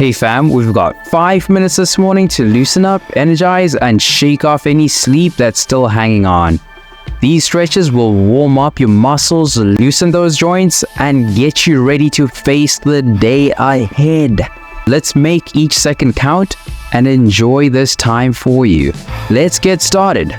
Hey fam, we've got 5 minutes this morning to loosen up, energize, and shake off any sleep that's still hanging on. These stretches will warm up your muscles, loosen those joints, and get you ready to face the day ahead. Let's make each second count and enjoy this time for you. Let's get started.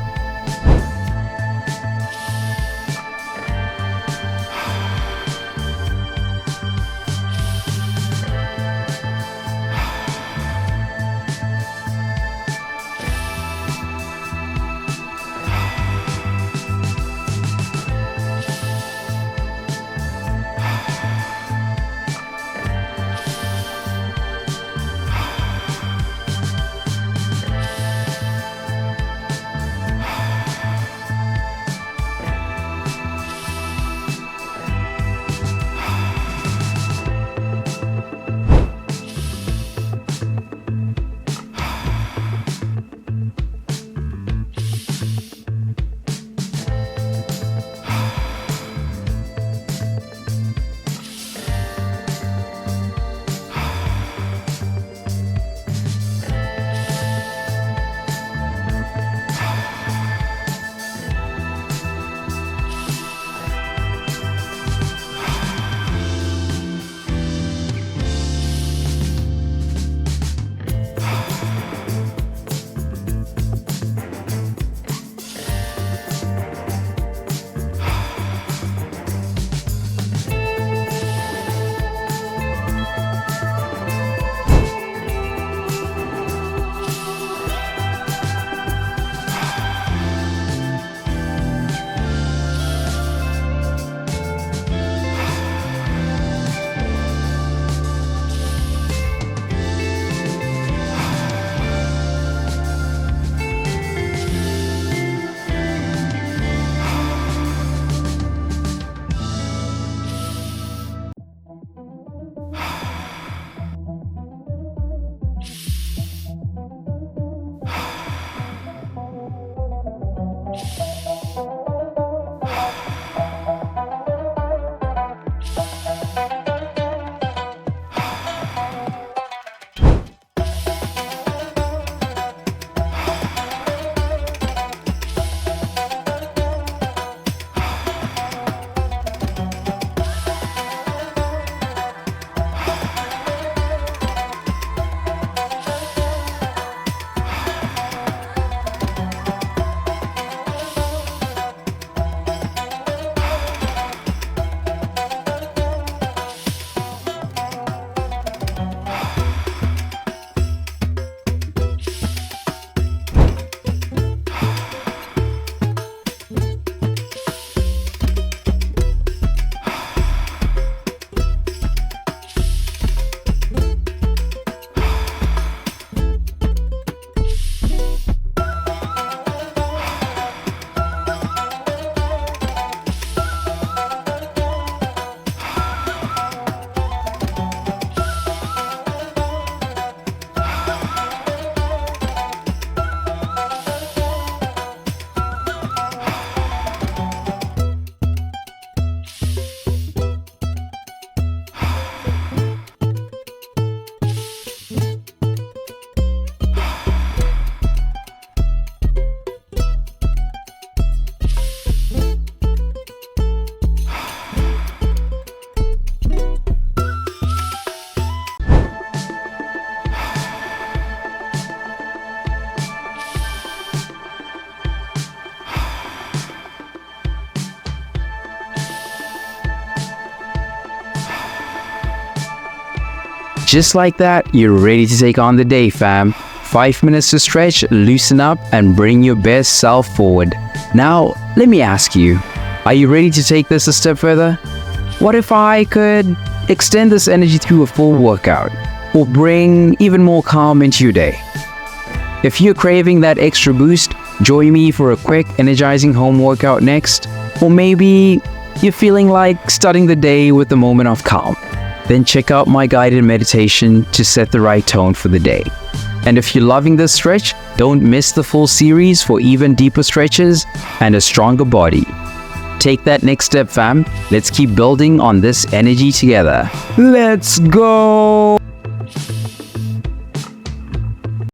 Just like that, you're ready to take on the day, fam. 5 minutes to stretch, loosen up, and bring your best self forward. Now, let me ask you, are you ready to take this a step further? What if I could extend this energy through a full workout, or bring even more calm into your day? If you're craving that extra boost, join me for a quick, energizing home workout next. Or maybe you're feeling like starting the day with a moment of calm. Then check out my guided meditation to set the right tone for the day. And if you're loving this stretch, don't miss the full series for even deeper stretches and a stronger body. Take that next step, fam. Let's keep building on this energy together. Let's go!